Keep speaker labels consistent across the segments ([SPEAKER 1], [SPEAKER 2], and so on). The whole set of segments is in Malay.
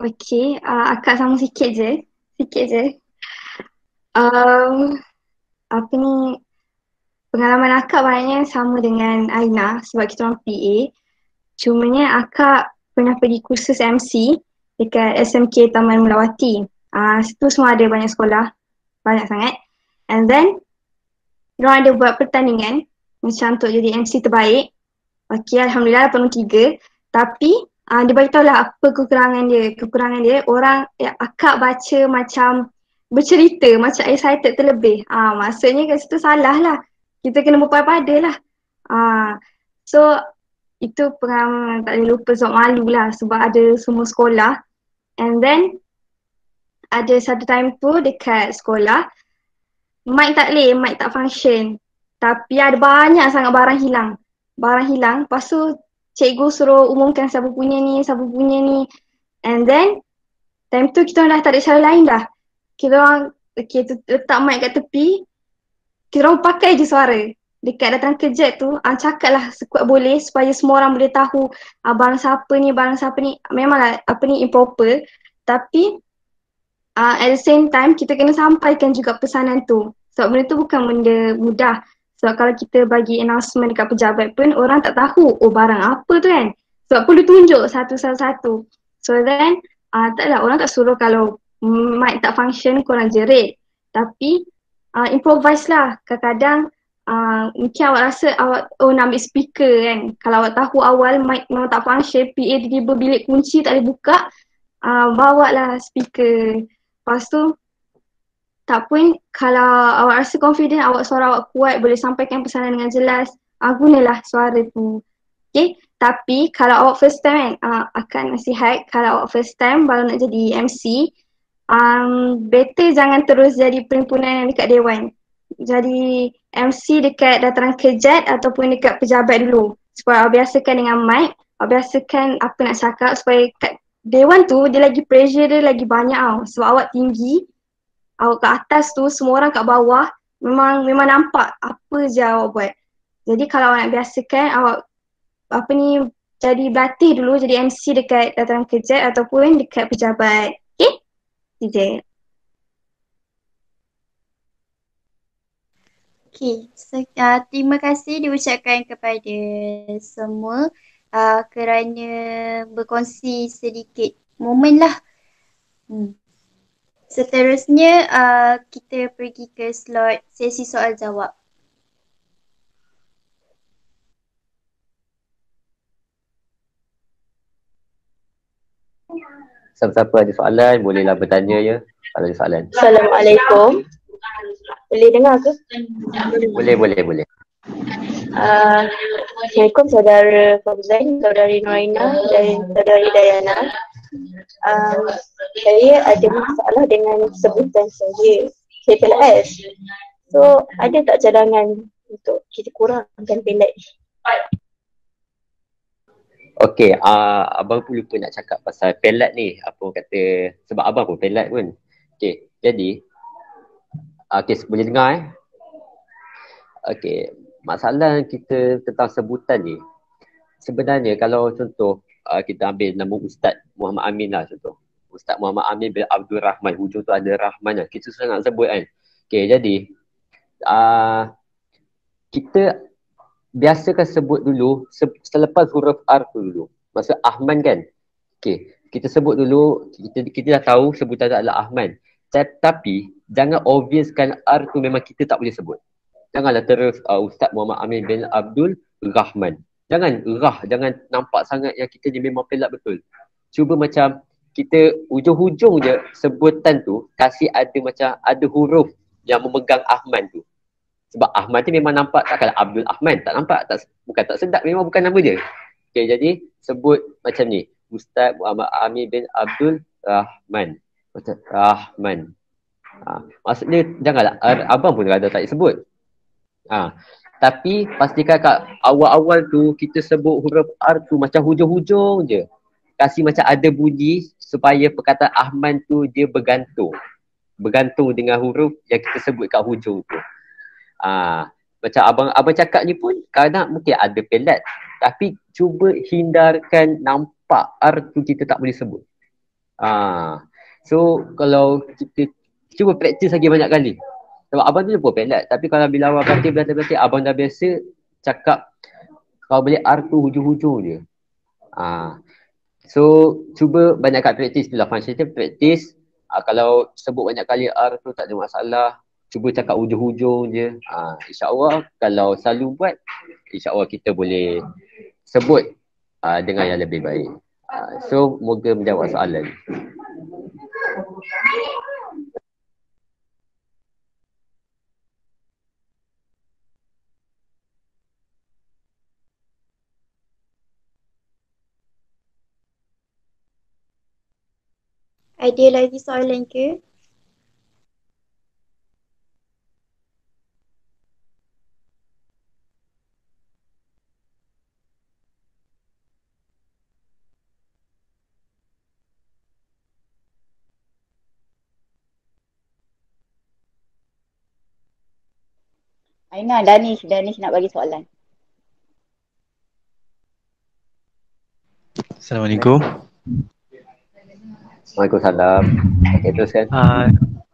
[SPEAKER 1] Okey, akak sama sikit je. Sikit je. Um, apa ni, pengalaman akak banyaknya sama dengan Aina sebab kita orang PA. Cumanya akak pernah pergi kursus MC dekat SMK Taman Melawati. Situ semua ada banyak sekolah, banyak sangat. And then, diorang ada buat pertandingan macam untuk jadi MC terbaik. Okey, Alhamdulillah penuh 3. Tapi, dia beritahu lah apa kekurangan dia. Kekurangan dia, orang, akak baca macam bercerita, macam excited terlebih. Maksudnya kat situ salah lah. Kita kena berpada lah. So, itu pengalaman tak boleh lupa sebab malu lah sebab ada semua sekolah. And then, ada satu time tu dekat sekolah, mic tak function. Tapi ada banyak sangat barang hilang. Barang hilang, lepas tu cikgu suruh umumkan siapa punya ni, siapa punya ni. And then, time tu kita orang dah tak ada cara lain dah. Kita orang, letak mic kat tepi, kita orang pakai je suara. Dekat datang kejap tu, cakap lah sekuat boleh supaya semua orang boleh tahu barang siapa ni, barang siapa ni. Memanglah apa ni improper. Tapi at the same time kita kena sampaikan juga pesanan tu. Sebab benda tu bukan benda mudah. Sebab kalau kita bagi announcement dekat pejabat pun orang tak tahu barang apa tu kan. Sebab perlu tunjuk satu-satu. So then taklah orang tak suruh kalau mic tak function korang jerit. Tapi improvise lah. Kadang-kadang mungkin awak rasa awak nak ambil speaker kan. Kalau awak tahu awal mic memang tak function, PA tiba-tiba bilik kunci tak boleh buka, bawa lah speaker. Lepas tu tak pun kalau awak rasa confident, suara awak kuat, boleh sampaikan pesanan dengan jelas, gunalah suara tu. Okay, tapi kalau awak first time kan, akan nasihat kalau awak first time baru nak jadi MC, better jangan terus jadi perhimpunan yang dekat dewan. Jadi MC dekat dataran kejat ataupun dekat pejabat dulu. Supaya awak biasakan dengan mic, awak biasakan apa nak cakap supaya kat dewan tu dia lagi pressure dia lagi banyak tau. Sebab awak tinggi, awak kat atas tu semua orang kat bawah memang nampak apa je awak buat. Jadi kalau awak nak biasakan, awak apa ni jadi berlatih dulu jadi MC dekat dataran kejat ataupun dekat pejabat. Okay? DJ.
[SPEAKER 2] Okay, so, terima kasih diucapkan kepada semua kerana berkongsi sedikit momen lah. Seterusnya kita pergi ke slot sesi soal jawab.
[SPEAKER 3] Siapa-siapa ada soalan bolehlah bertanya ya kalau ada soalan.
[SPEAKER 4] Assalamualaikum. Boleh dengar ke?
[SPEAKER 3] Boleh.
[SPEAKER 4] Assalamualaikum saudara Fauzan, saudari Noraina dan saudari Dayana. Saya ada masalah dengan sebutan saya capital S. So ada tak cadangan untuk kita kurangkan pendek?
[SPEAKER 3] Okey, abang pun lupa nak cakap pasal pelat ni. Apa orang kata, sebab abang pun pelat pun. Okey, jadi boleh dengar Okey, masalah kita tentang sebutan ni. Sebenarnya kalau contoh kita ambil nama Ustaz Muhammad Amin lah contoh. Ustaz Muhammad Amin bin Abdul Rahman, hujung tu ada Rahman lah. Kita susah nak sebut kan. Okey, jadi kita biasakan sebut dulu selepas huruf R tu dulu. Maksud Ahman kan. Okey, kita sebut dulu, kita dah tahu sebutan tu adalah Ahman. Tapi jangan obviouskan R tu memang kita tak boleh sebut. Janganlah terus Ustaz Muhammad Amin bin Abdul Rahman. Jangan nampak sangat yang kita ni memang pelat betul. Cuba macam kita hujung-hujung je sebutan tu kasih ada huruf yang memegang Ahman tu. Sebab Ahmad tu memang nampak takkan Abdul Ahmad, tak nampak, bukan tak sedap, memang bukan nama dia. Okay, jadi sebut macam ni, Ustaz Muhammad Amin bin Abdul Rahman. Ustaz Rahman. Maksudnya janganlah, abang pun rada tak sebut. Tapi pastikan kat awal-awal tu kita sebut huruf R tu macam hujung-hujung je. Kasih macam ada bunyi supaya perkataan Ahmad tu dia bergantung. Bergantung dengan huruf yang kita sebut kat hujung tu. Macam abang cakap ni pun kadang mungkin ada pelat, tapi cuba hindarkan nampak R tu kita tak boleh sebut. So kalau kita cuba praktis lagi banyak kali. Sebab abang tu pun pelat. Tapi kalau bila abang berlatih, abang dah biasa cakap kalau boleh R tu hujung-hujung je. So cuba banyakkan praktis tu lah. Function tu praktis. Kalau sebut banyak kali R tu tak ada masalah. Cuba cakap hujung-hujung je. InsyaAllah kalau selalu buat, InsyaAllah kita boleh sebut dengan yang lebih baik. So moga menjawab soalan.
[SPEAKER 2] Ada lagi soalan ke?
[SPEAKER 5] Aina, Danish nak bagi soalan.
[SPEAKER 6] Assalamualaikum.
[SPEAKER 3] Waalaikumsalam. Okay, teruskan.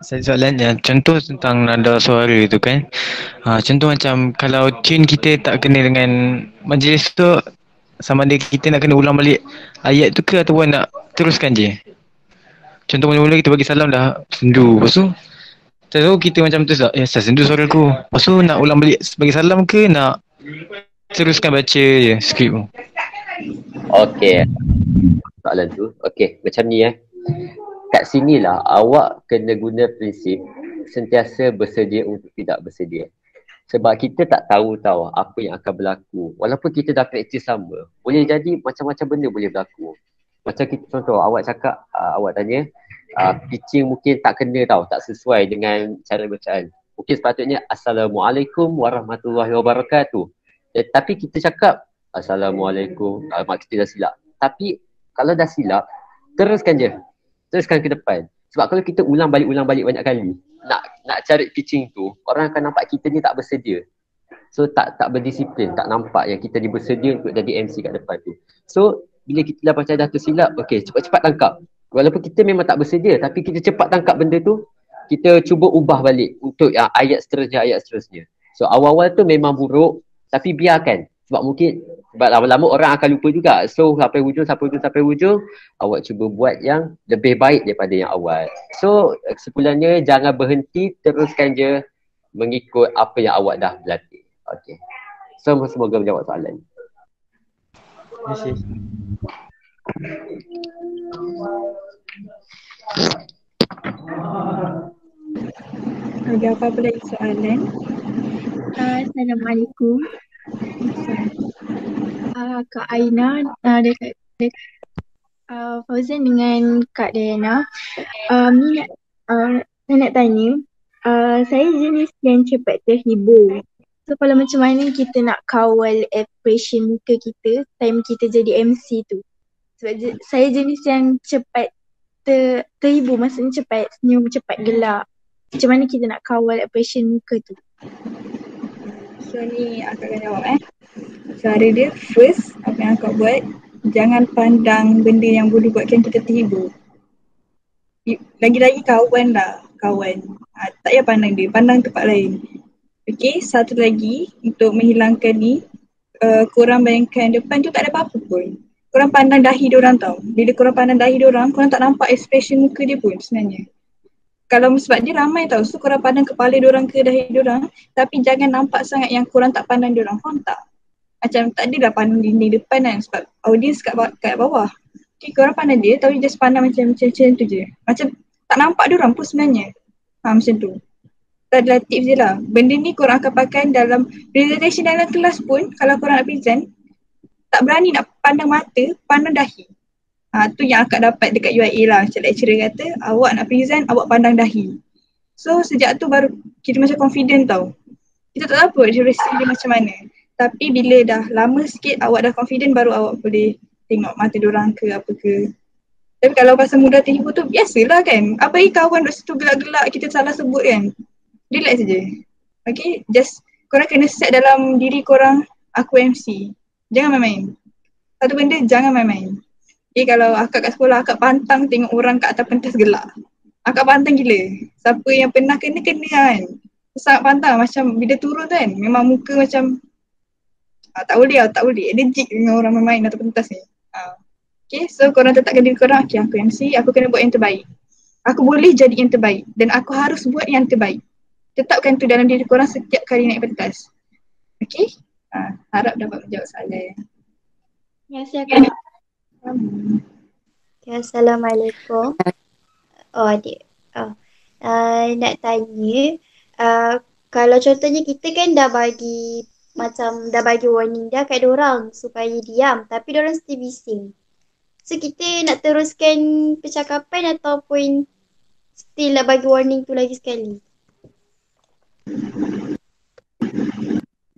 [SPEAKER 6] Saya soalan contoh tentang nada suara tu kan. Contoh macam kalau tune kita tak kena dengan majlis tu, sama ada kita nak kena ulang balik ayat tu ke ataupun nak teruskan je. Contoh mula-mula kita bagi salam dah sendu. Lepas tu tahu kita macam tu tak, saya sendu suara aku. Lepas tu nak ulang balik bagi salam ke nak teruskan baca je skrip tu.
[SPEAKER 3] Okey. Soalan tu. Okey, macam ni kat sinilah awak kena guna prinsip sentiasa bersedia untuk tidak bersedia. Sebab kita tak tahu apa yang akan berlaku. Walaupun kita dah praktis sama, boleh jadi macam-macam benda boleh berlaku. Macam kita contoh, awak cakap, awak tanya, pitching mungkin tak kena tak sesuai dengan cara bacaan. Mungkin sepatutnya Assalamualaikum warahmatullahi wabarakatuh. Tapi kita cakap Assalamualaikum, mak kita dah silap. Tapi kalau dah silap, teruskan je. Teruskan ke depan. Sebab kalau kita ulang balik banyak kali, nak cari pitching tu, orang akan nampak kita ni tak bersedia. So tak berdisiplin, tak nampak yang kita ni bersedia untuk jadi MC kat depan tu. So bila kita dah macam dah tersilap, okey, cepat-cepat tangkap. Walaupun kita memang tak bersedia, tapi kita cepat tangkap benda tu, kita cuba ubah balik untuk ayat seterusnya. So awal-awal tu memang buruk, tapi biarkan. Sebab mungkin lama-lama orang akan lupa juga. So sampai hujung, awak cuba buat yang lebih baik daripada yang awal. So kesimpulannya, jangan berhenti, teruskan je mengikut apa yang awak dah berlatih. Okey. So semoga menjawab soalan.
[SPEAKER 6] Terima kasih.
[SPEAKER 7] Ada apa-apa lagi soalan?
[SPEAKER 8] Assalamualaikum. Kak Aina dekat Fauzan dengan Kak Diana. Saya nak tanya, saya jenis yang cepat terhibur. So kalau macam mana kita nak kawal expression muka kita time kita jadi MC tu? Sebab saya jenis yang cepat terhibur, maksudnya cepat senyum, cepat gelak. Macam mana kita nak kawal expression muka tu?
[SPEAKER 7] So ni akak akan jawab Cara dia, first apa yang akak buat, jangan pandang benda yang boleh buatkan kita terhibur. Lagi-lagi kawan. Tak payah pandang dia, pandang tempat lain. Okay, satu lagi untuk menghilangkan ni, korang bayangkan depan tu tak ada apa-apa pun. Korang pandang dahi diorang tau. Bila korang pandang dahi diorang, korang tak nampak expression muka dia pun sebenarnya. Kalau sebab dia ramai tau, so korang pandang kepala diorang ke dahi diorang, tapi jangan nampak sangat yang korang tak pandang diorang, faham tak? Macam tak adalah pandang dinding depan kan, sebab audience kat bawah. Okay, korang pandang dia, tapi just pandang macam tu je. Macam tak nampak diorang pun sebenarnya. Macam tu. Tak adalah tips je lah. Benda ni korang akan pakai dalam presentation dalam kelas pun, kalau korang nak present, tak berani nak pandang mata, pandang dahi. Tu yang akak dapat dekat UIA lah. Macam lecturer kata, awak nak present, awak pandang dahi. So sejak tu baru kita macam confident tau. Kita tak tahu accuracy dia macam mana. Tapi bila dah lama sikit awak dah confident, baru awak boleh tengok mata diorang ke apa ke. Tapi kalau pasal mudah terhibur tu, biasalah kan. Apalagi kawan duduk situ gelak-gelak, kita salah sebut kan. Relax je. Okay, just korang kena set dalam diri korang, aku MC. Jangan main-main. Satu benda, jangan main-main. Kalau akak kat sekolah, akak pantang tengok orang kat atas pentas gelak. Akak pantang gila. Siapa yang pernah kena kan. Sangat pantang, macam bila turun tu kan, memang muka macam tak boleh, allergic dengan orang main atas pentas ni. Okay, so korang tetapkan diri korang, okay aku MC, aku kena buat yang terbaik. Aku boleh jadi yang terbaik dan aku harus buat yang terbaik. Tetapkan tu dalam diri korang setiap kali naik pentas. Okay, harap dapat menjawab soalan.
[SPEAKER 8] Ya, silakan.
[SPEAKER 2] Okay, Assalamualaikum. Oh adik. Nak tanya, kalau contohnya kita kan dah bagi warning dah kat diorang supaya diam, tapi diorang still bising. So kita nak teruskan percakapan ataupun still nak bagi warning tu lagi sekali?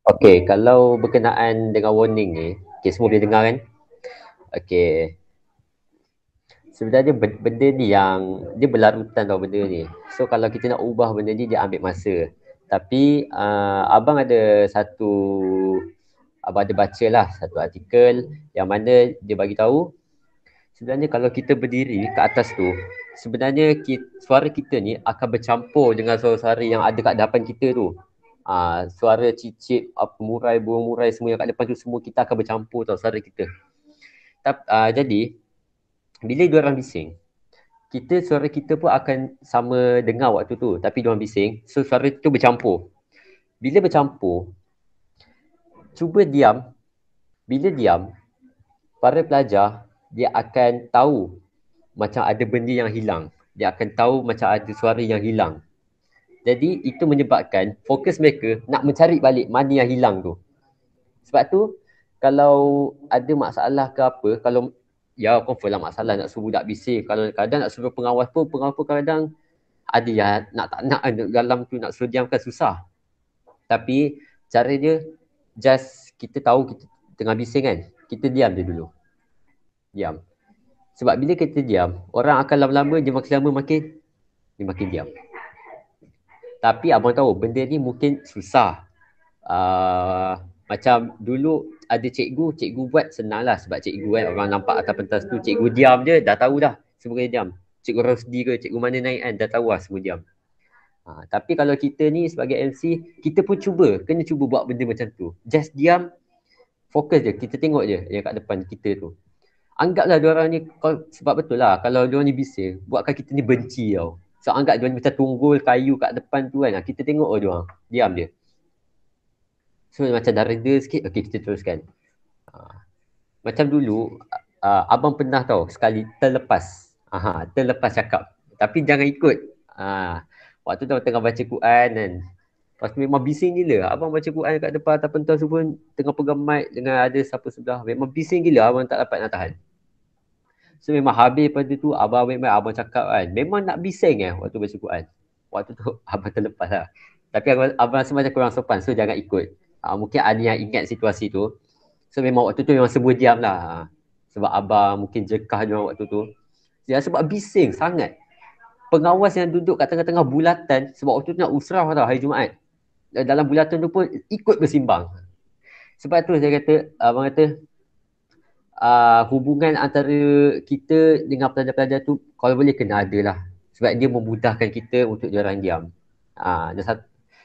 [SPEAKER 3] Okay, kalau berkenaan dengan warning ni, okay, semua boleh dengar kan? Okay. Sebenarnya benda ni yang dia berlarutan tau benda ni. So kalau kita nak ubah benda ni, dia ambil masa. Tapi abang ada baca lah satu artikel yang mana dia bagi tahu sebenarnya kalau kita berdiri ke atas tu, sebenarnya suara kita ni akan bercampur dengan suara-suara yang ada kat depan kita tu. Suara cicit, murai, burung murai semua yang kat depan tu, semua kita akan bercampur tau suara kita. Jadi bila diorang bising, suara kita pun akan sama dengar waktu tu, tapi diorang bising, so suara tu bercampur. Bila bercampur, cuba diam. Bila diam, para pelajar dia akan tahu macam ada benda yang hilang. Dia akan tahu macam ada suara yang hilang. Jadi itu menyebabkan fokus mereka nak mencari balik mana yang hilang tu. Sebab tu kalau ada masalah ke apa, kalau ya confirm lah masalah nak suruh budak bising. Kalau kadang nak suruh pengawas pun kadang ada yang nak tak nak dalam tu, nak suruh diamkan susah. Tapi cara dia just kita tahu kita tengah bising kan, kita diam je dulu. Diam. Sebab bila kita diam, orang akan lama-lama dia makin lama makin diam. Tapi abang tahu benda ni mungkin susah. Macam dulu ada cikgu buat senang lah sebab cikgu kan, orang nampak atas pentas tu, cikgu diam je dah tahu dah semua kena diam. Cikgu Rosdi ke cikgu mana naik kan, dah tahu lah semua diam. Tapi kalau kita ni sebagai MC, kita pun kena cuba buat benda macam tu. Just diam, fokus je, kita tengok je yang kat depan kita tu. Anggaplah diorang ni, sebab betul lah kalau diorang ni bising, buatkan kita ni benci tau. So anggap diorang ni macam tunggul kayu kat depan tu kan, kita tengok diorang, diam je. So macam dah reda sikit, okay kita teruskan. Macam dulu, abang pernah tahu sekali terlepas cakap. Tapi jangan ikut. Waktu tu tengah baca Quran kan. Lepas tu memang bising gila. Abang baca Quran kat depan atas pentas tu pun tengah pegang mic dengan ada siapa sebelah. Memang bising gila, abang tak dapat nak tahan. So memang habis pada tu abang ambil mic, abang cakap kan. Memang nak bising waktu baca Quran. Waktu tu abang terlepas lah. Tapi abang rasa macam kurang sopan, so jangan ikut. Mungkin ada yang ingat situasi tu. So memang waktu tu memang semua diam lah. Sebab abang mungkin jekah dia waktu tu. Ya, sebab bising sangat. Pengawas yang duduk kat tengah-tengah bulatan, sebab waktu tu nak usrah tau hari Jumaat. Dalam bulatan tu pun ikut bersimbang. Sebab tu saya kata, abang kata hubungan antara kita dengan pelajar-pelajar tu kalau boleh kena ada lah. Sebab dia memudahkan kita untuk diorang diam.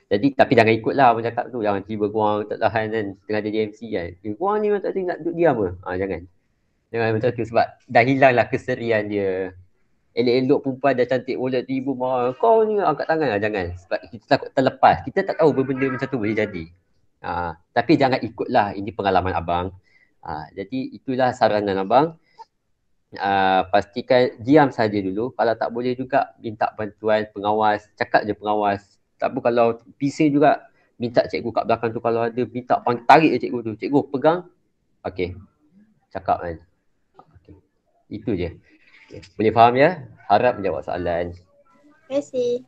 [SPEAKER 3] Jadi tapi jangan ikut lah abang cakap tu. Jangan tiba korang tak tahan kan tengah jadi MC kan. Korang ni tak nak duduk diam ke? Jangan. Jangan macam tu sebab dah hilang lah keserian dia. Elok-elok perempuan dah cantik mulut tiba marah. Kau ni angkat tangan lah. Jangan. Sebab kita takut terlepas. Kita tak tahu benda macam tu boleh jadi. Tapi jangan ikut lah. Ini pengalaman abang. Jadi itulah saranan abang. Pastikan diam saja dulu. Kalau tak boleh juga minta bantuan pengawas. Cakap je pengawas. Tak apa kalau bising juga, minta cikgu kat belakang tu kalau ada, minta tarik je cikgu tu. Cikgu pegang. Okay. Cakap kan. Okay. Itu je. Okay. Boleh faham ya? Harap menjawab soalan.
[SPEAKER 2] Terima kasih.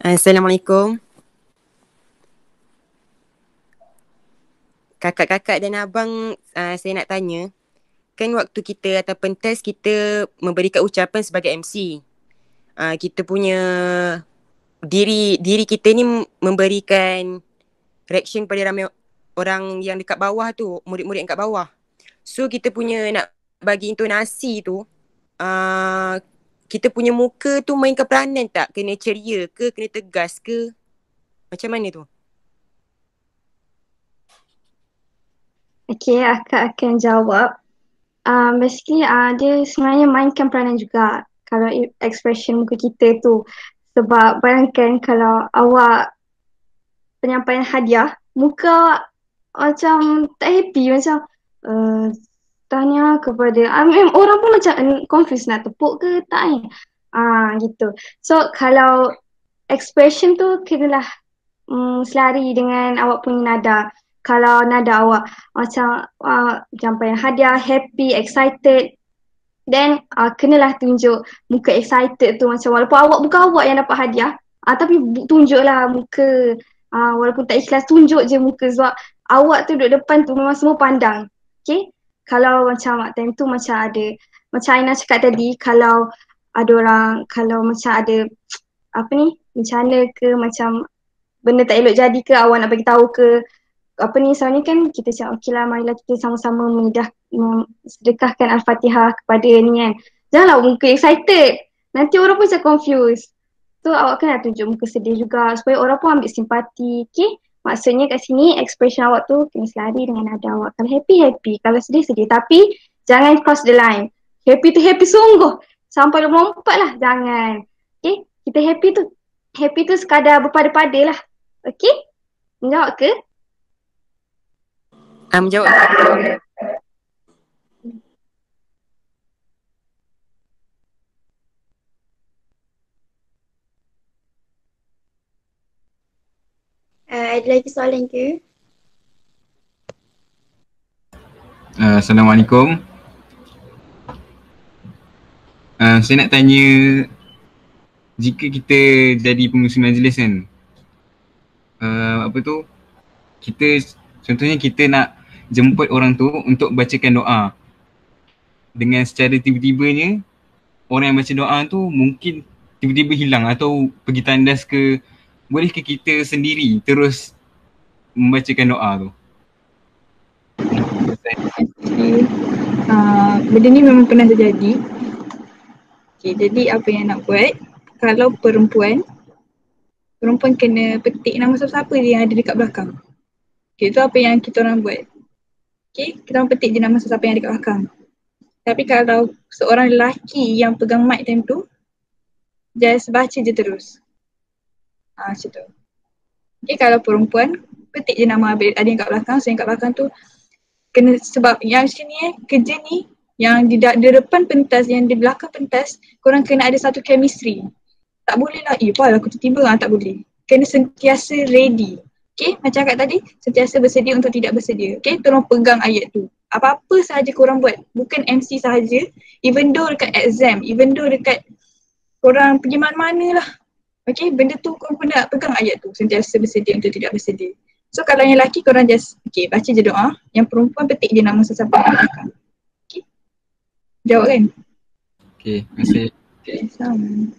[SPEAKER 9] Assalamualaikum. Kakak-kakak dan abang, saya nak tanya. Kan waktu kita atau pentas kita memberikan ucapan sebagai MC. Kita punya diri kita ni memberikan reaction pada ramai orang yang dekat bawah tu, murid-murid yang kat bawah. So kita punya nak bagi intonasi tu, kita punya muka tu mainkan peranan tak? Kena ceria ke, kena tegas ke? Macam mana tu?
[SPEAKER 1] Okay, akak akan jawab. Basically dia sebenarnya mainkan peranan juga kalau expression muka kita tu. Sebab bayangkan kalau awak penyampaian hadiah, muka awak macam tak happy, macam tanya kepada orang pun macam confused nak tepuk ke tak ni. Gitu. So kalau expression tu kenalah selari dengan awak punya nada. Kalau nada awak macam penyampaian hadiah, happy, excited, then kenalah tunjuk muka excited tu, macam walaupun bukan awak yang dapat hadiah, tapi tunjuklah muka, walaupun tak ikhlas tunjuk je muka, sebab awak tu duduk depan tu memang semua pandang. Okay, kalau macam time tu macam ada, macam Aina cakap tadi, kalau ada orang, kalau macam ada bencana ke, macam benda tak elok jadi ke, awak nak bagi tahu ke, sebenarnya kan kita cakap okey lah, marilah kita sama-sama sedekahkan Al-Fatihah kepada ni kan. Janganlah muka excited, nanti orang pun macam confused. So awak kena tunjuk muka sedih juga supaya orang pun ambil simpati. Okay, maksudnya kat sini expression awak tu kena selari dengan nada awak. Kalau happy, happy. Kalau sedih, sedih. Tapi jangan cross the line. Happy tu happy sungguh, sampai lompat lah, jangan. Okay, kita happy tu sekadar berpada-pada lah. Okay, menjawab ke?
[SPEAKER 9] Menjawab.
[SPEAKER 2] Ada lagi soalan ke?
[SPEAKER 10] Assalamualaikum. Saya nak tanya, jika kita jadi pengurusi majlis kan, contohnya kita nak jemput orang tu untuk bacakan doa. Dengan secara tiba-tibanya, orang yang baca doa tu mungkin tiba-tiba hilang atau pergi tandas ke, bolehkah kita sendiri terus membacakan doa tu?
[SPEAKER 7] Benda ni memang pernah terjadi. Okay, jadi apa yang nak buat, kalau perempuan kena petik nama siapa-siapa dia yang ada dekat belakang. Okay, itu apa yang kita orang buat. Okay, kita orang petik je nama siapa yang ada dekat belakang. Tapi kalau seorang lelaki yang pegang mic time tu, just baca je terus. Macam tu. Okay, kalau perempuan, petik je nama ada yang kat belakang. So yang kat belakang tu kena, sebab yang sini kerja ni, yang di depan pentas, yang di belakang pentas, korang kena ada satu chemistry. Tak boleh lah, aku tiba-tiba tak boleh. Kena sentiasa ready. Okay, macam kat tadi, sentiasa bersedia untuk tidak bersedia. Okay, tolong pegang ayat tu. Apa-apa sahaja korang buat, bukan MC sahaja, even though dekat exam, even though dekat korang pergi mana-mana lah. Okay, benda tu korang kena pegang ayat tu, sentiasa bersedia untuk tidak bersedia. So kalau yang lelaki korang just, okay, baca je doa, yang perempuan petik je nama sesiapa yang belakang. Okay, jawab kan?
[SPEAKER 10] Okay, terima kasih.
[SPEAKER 7] Okay, sama.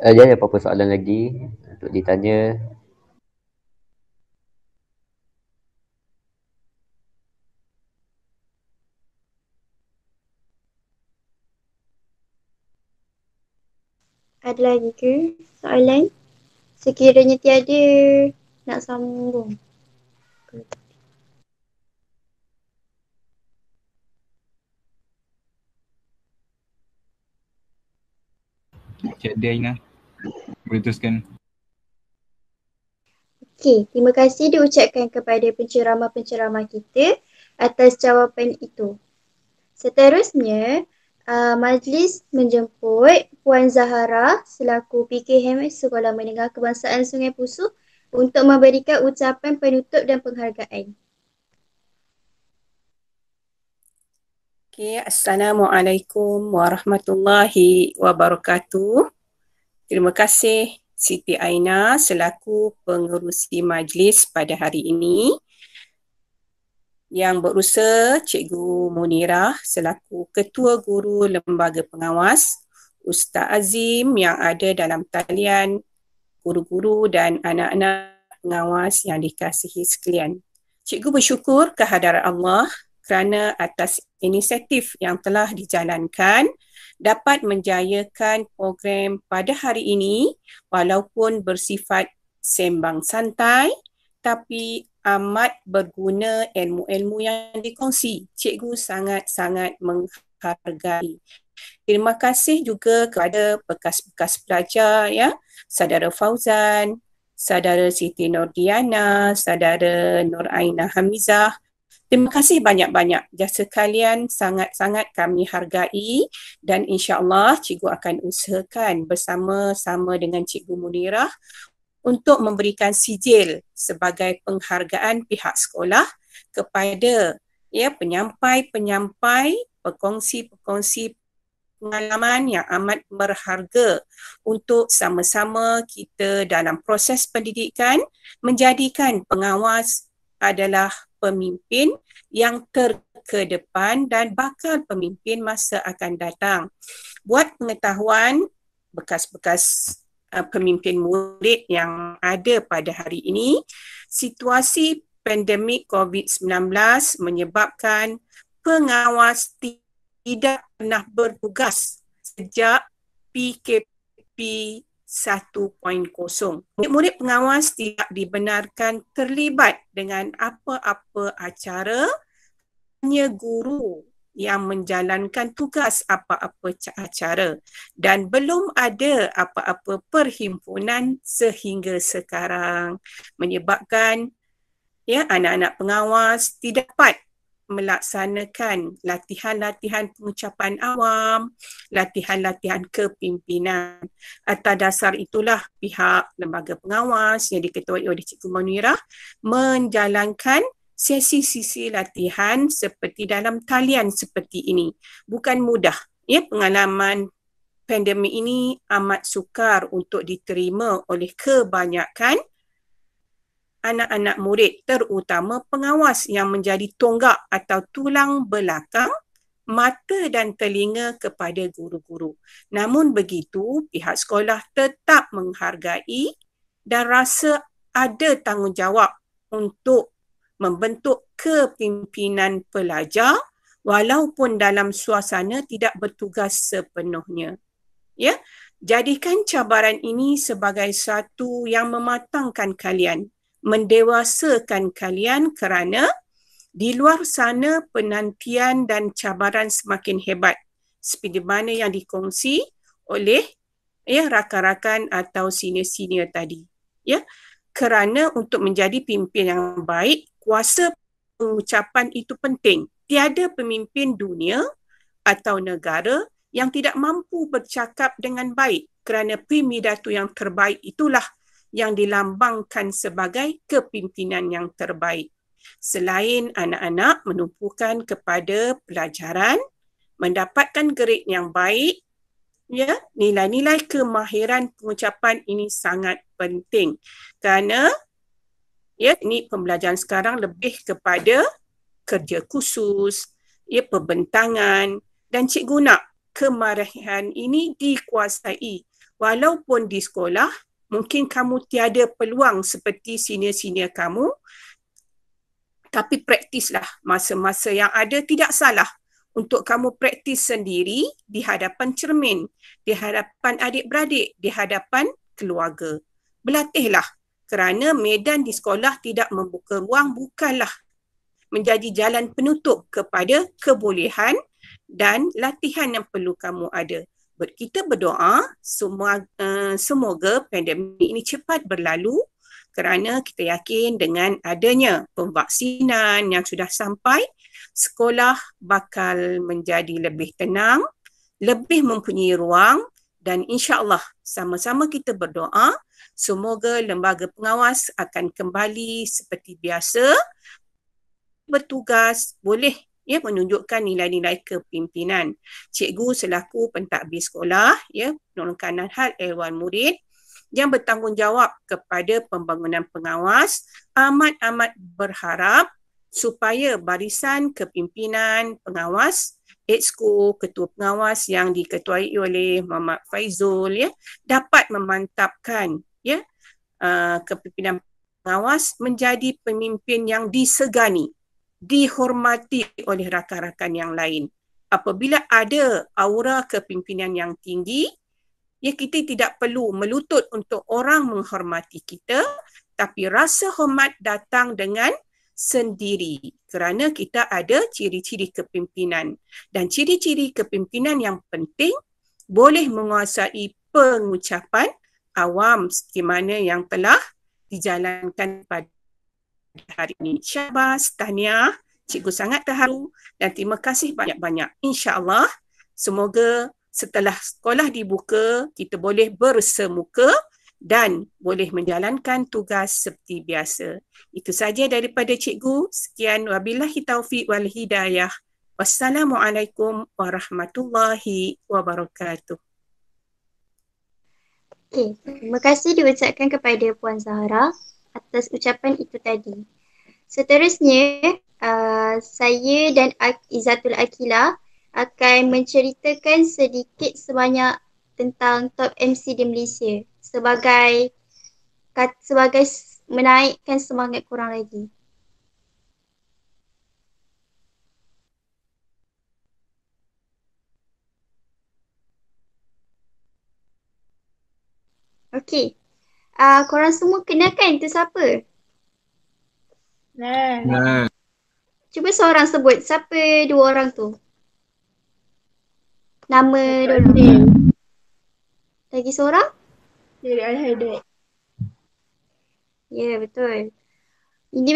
[SPEAKER 3] Ada apa-apa soalan lagi untuk ditanya?
[SPEAKER 2] Ada lagi ke soalan? Sekiranya tiada, nak sambung.
[SPEAKER 10] Tiada, Aina. Boleh teruskan.
[SPEAKER 2] Okey, terima kasih diucapkan kepada penceramah-penceramah kita atas jawapan itu. Seterusnya, majlis menjemput Puan Zahara selaku PKHMS Sekolah Menengah Kebangsaan Sungai Pusuh untuk memberikan ucapan penutup dan penghargaan.
[SPEAKER 11] Okay, Assalamualaikum warahmatullahi wabarakatuh. Terima kasih Siti Aina selaku pengerusi majlis pada hari ini. Yang berusaha Cikgu Munirah selaku Ketua Guru Lembaga Pengawas Ustaz Azim yang ada dalam talian, guru-guru dan anak-anak pengawas yang dikasihi sekalian. Cikgu bersyukur kehadirat Allah kerana atas inisiatif yang telah dijalankan dapat menjayakan program pada hari ini walaupun bersifat sembang santai tapi amat berguna ilmu-ilmu yang dikongsi. Cikgu sangat-sangat menghargai. Terima kasih juga kepada bekas-bekas pelajar ya, Saudara Fauzan, Saudara Siti Nordiana, Saudara Nur Aina Hamizah. Terima kasih banyak-banyak. Jasa kalian sangat-sangat kami hargai dan insya-Allah cikgu akan usahakan bersama-sama dengan Cikgu Munirah untuk memberikan sijil sebagai penghargaan pihak sekolah kepada ya penyampai-penyampai, pekongsi-pekongsi pengalaman yang amat berharga untuk sama-sama kita dalam proses pendidikan menjadikan pengawas adalah pemimpin yang terkedepan dan bakal pemimpin masa akan datang. Buat pengetahuan bekas-bekas pemimpin murid yang ada pada hari ini, situasi pandemik COVID-19 menyebabkan pengawas tidak pernah bertugas sejak PKP 1.0. Murid pengawas tidak dibenarkan terlibat dengan apa-apa acara, hanya guru yang menjalankan tugas apa-apa acara dan belum ada apa-apa perhimpunan sehingga sekarang menyebabkan ya anak-anak pengawas tidak dapat melaksanakan latihan-latihan pengucapan awam, latihan-latihan kepimpinan. Atas dasar itulah pihak lembaga pengawas yang diketuai oleh Cikgu Munirah menjalankan sesi-sesi latihan seperti dalam talian seperti ini. Bukan mudah. Ya, pengalaman pandemik ini amat sukar untuk diterima oleh kebanyakan anak-anak murid, terutama pengawas yang menjadi tonggak atau tulang belakang mata dan telinga kepada guru-guru. Namun begitu, pihak sekolah tetap menghargai dan rasa ada tanggungjawab untuk membentuk kepimpinan pelajar walaupun dalam suasana tidak bertugas sepenuhnya. Ya, jadikan cabaran ini sebagai satu yang mematangkan kalian, mendewasakan kalian kerana di luar sana penantian dan cabaran semakin hebat seperti mana yang dikongsi oleh ya rakan-rakan atau senior-senior tadi. Ya, kerana untuk menjadi pemimpin yang baik, kuasa pengucapan itu penting. Tiada pemimpin dunia atau negara yang tidak mampu bercakap dengan baik kerana pidato yang terbaik itulah yang dilambangkan sebagai kepimpinan yang terbaik. Selain anak-anak menumpukan kepada pelajaran, mendapatkan grade yang baik, ya, nilai-nilai kemahiran pengucapan ini sangat penting. Kerana ya, ini pembelajaran sekarang lebih kepada kerja khusus, ya, perbentangan dan cikgu nak kemarahan ini dikuasai. Walaupun di sekolah mungkin kamu tiada peluang seperti senior-senior kamu, tapi praktislah masa-masa yang ada. Tidak salah untuk kamu praktis sendiri di hadapan cermin, di hadapan adik-beradik, di hadapan keluarga. Berlatihlah kerana medan di sekolah tidak membuka ruang bukanlah menjadi jalan penutup kepada kebolehan dan latihan yang perlu kamu ada. Kita berdoa semoga pandemik ini cepat berlalu kerana kita yakin dengan adanya pemvaksinan yang sudah sampai, sekolah bakal menjadi lebih tenang, lebih mempunyai ruang dan insya-Allah sama-sama kita berdoa semoga lembaga pengawas akan kembali seperti biasa bertugas, boleh ya menunjukkan nilai-nilai kepimpinan. Cikgu selaku pentadbir sekolah, ya, penolong kanan hal ehwal murid yang bertanggungjawab kepada pembangunan pengawas amat-amat berharap supaya barisan kepimpinan pengawas Exco, ketua pengawas yang diketuai oleh Muhammad Faizul ya, dapat memantapkan ya kepimpinan pengawas menjadi pemimpin yang disegani, dihormati oleh rakan-rakan yang lain. Apabila ada aura kepimpinan yang tinggi, ya kita tidak perlu melutut untuk orang menghormati kita, tapi rasa hormat datang dengan sendiri kerana kita ada ciri-ciri kepimpinan. Dan ciri-ciri kepimpinan yang penting boleh menguasai pengucapan awam seperti mana yang telah dijalankan pada hari ini. Syabas, tahniah, cikgu sangat terharu dan terima kasih banyak-banyak. InsyaAllah, semoga setelah sekolah dibuka, kita boleh bersemuka dan boleh menjalankan tugas seperti biasa. Itu saja daripada cikgu. Sekian, wabillahi taufiq wal hidayah. Wassalamualaikum warahmatullahi wabarakatuh.
[SPEAKER 2] Okey, terima kasih diucapkan kepada Puan Zahra atas ucapan itu tadi. Seterusnya, saya dan Izzatul Akila akan menceritakan sedikit sebanyak tentang top MC di Malaysia sebagai menaikkan semangat korang lagi. Okey. Korang semua kenal kan itu siapa?
[SPEAKER 8] Nah.
[SPEAKER 2] Cuba seorang sebut siapa dua orang tu. Nama dulu. Lagi seorang?
[SPEAKER 8] Syaril Al-Haddad.
[SPEAKER 2] Ya, betul. Ini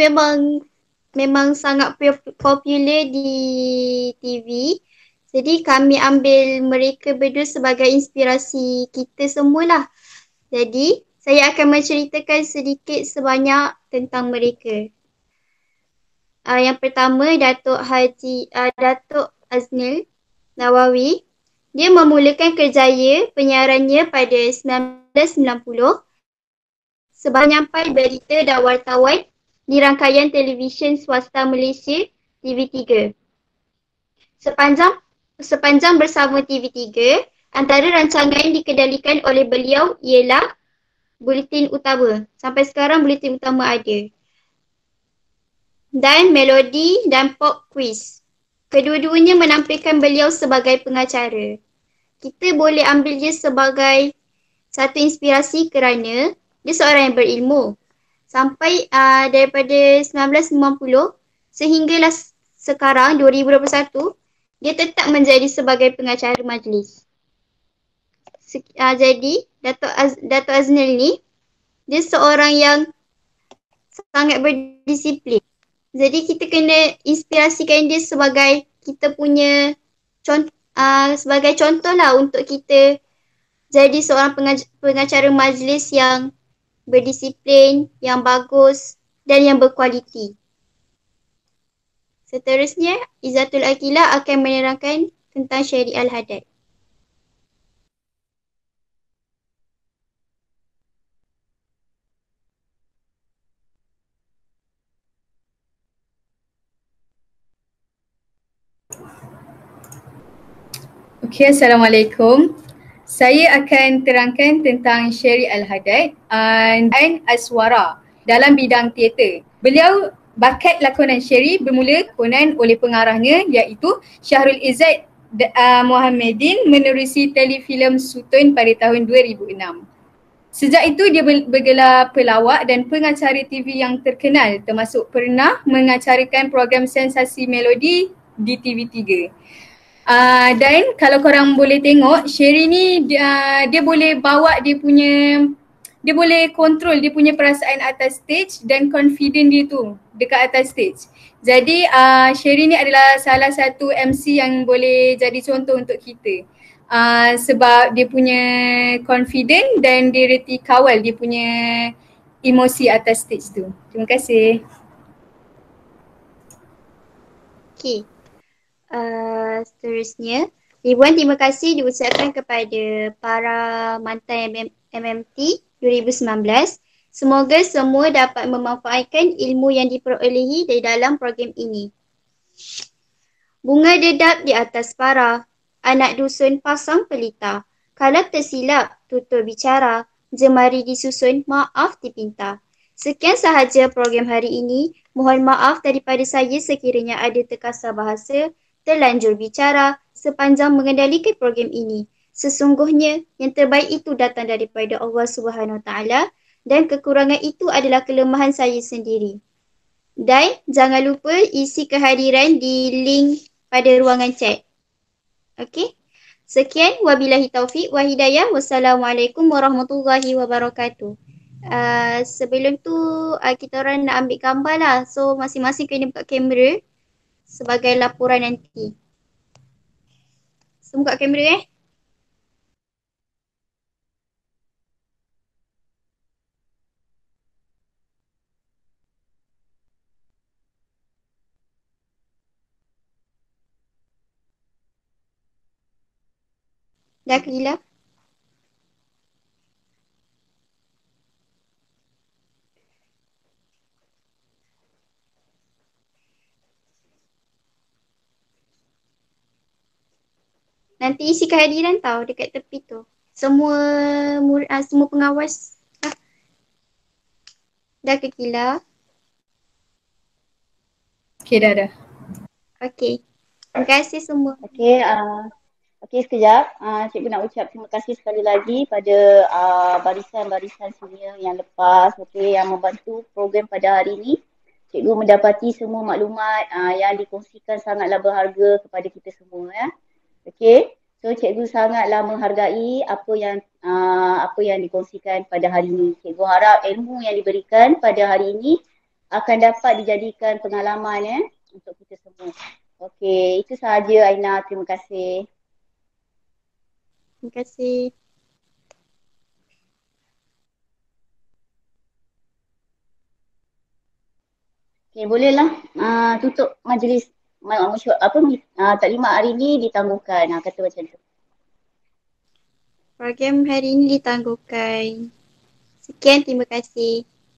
[SPEAKER 2] memang sangat popular di TV. Jadi kami ambil mereka berdua sebagai inspirasi kita semualah. Jadi saya akan menceritakan sedikit sebanyak tentang mereka. Yang pertama, Datuk Aznil Nawawi. Dia memulakan kerjaya penyiarannya pada 1990 sebagai penyampai berita dan wartawan di rangkaian televisyen swasta Malaysia TV3. Sepanjang bersama TV3, antara rancangan yang dikendalikan oleh beliau ialah Buletin Utama. Sampai sekarang Buletin Utama ada. Dan Melodi dan Pop Quiz. Kedua-duanya menampilkan beliau sebagai pengacara. Kita boleh ambil dia sebagai satu inspirasi kerana dia seorang yang berilmu. Sampai daripada 1990 sehinggalah sekarang 2021, dia tetap menjadi sebagai pengacara majlis. Jadi Datuk Aznil ni, dia seorang yang sangat berdisiplin. Jadi kita kena inspirasikan dia sebagai kita punya sebagai contoh lah untuk kita jadi seorang pengacara majlis yang berdisiplin, yang bagus dan yang berkualiti. Seterusnya, Izzatul Akila akan menerangkan tentang Syaril Al-Haddad.
[SPEAKER 12] Okey, Assalamualaikum. Saya akan terangkan tentang Syaril Al-Haddad dan Aswara dalam bidang teater. Beliau bakat lakonan Syaril bermula lakonan oleh pengarahnya iaitu Syahrul Izzat Muhammadin menerusi telefilm Sutun pada tahun 2006. Sejak itu dia bergelar pelawak dan pengacara TV yang terkenal, termasuk pernah mengacarakan program sensasi Melodi di TV3. Dan kalau korang boleh tengok, Syaril ni dia boleh bawa dia boleh kontrol dia punya perasaan atas stage dan confident dia tu dekat atas stage. Jadi Syaril ni adalah salah satu MC yang boleh jadi contoh untuk kita. Sebab dia punya confident dan dia reti kawal dia punya emosi atas stage tu. Terima kasih.
[SPEAKER 2] Okay. Seterusnya, ribuan terima kasih diucapkan kepada para mantan MMT 2019. Semoga semua dapat memanfaatkan ilmu yang diperolehi dari dalam program ini. Bunga dedap di atas para, anak dusun pasang pelita. Kalau tersilap, tutur bicara, jemari disusun, maaf dipinta. Sekian sahaja program hari ini. Mohon maaf daripada saya sekiranya ada terkasar bahasa, terlanjur bicara sepanjang mengendalikan program ini. Sesungguhnya yang terbaik itu datang daripada Allah Subhanahu Wa Taala dan kekurangan itu adalah kelemahan saya sendiri. Dan jangan lupa isi kehadiran di link pada ruangan chat. Okey. Sekian, wabillahi taufik wa hidayah. Wassalamualaikum warahmatullahi wabarakatuh. Sebelum tu kita orang nak ambil gambar lah. So masing-masing kena buka kamera sebagai laporan nanti. So buka kamera Dah Kila? Nanti isi kehadiran tau dekat tepi tu. Semua semua pengawas dah ke Kila?
[SPEAKER 12] Okay, dah.
[SPEAKER 2] Okey. Terima kasih semua.
[SPEAKER 5] Okey, sekejap. Cikgu nak ucap terima kasih sekali lagi pada barisan-barisan senior yang lepas, yang membantu program pada hari ini. Cikgu mendapati semua maklumat yang dikongsikan sangatlah berharga kepada kita semua. Okey. So cikgu sangatlah menghargai apa yang dikongsikan pada hari ini. Cikgu harap ilmu yang diberikan pada hari ini akan dapat dijadikan pengalaman untuk kita semua. Okey, itu sahaja Aina. Terima kasih.
[SPEAKER 2] Terima kasih.
[SPEAKER 5] Okey, bolehlah tutup majlis taklimat hari ini ditangguhkan. Kata macam tu.
[SPEAKER 2] Program hari ini ditangguhkan. Sekian, terima kasih.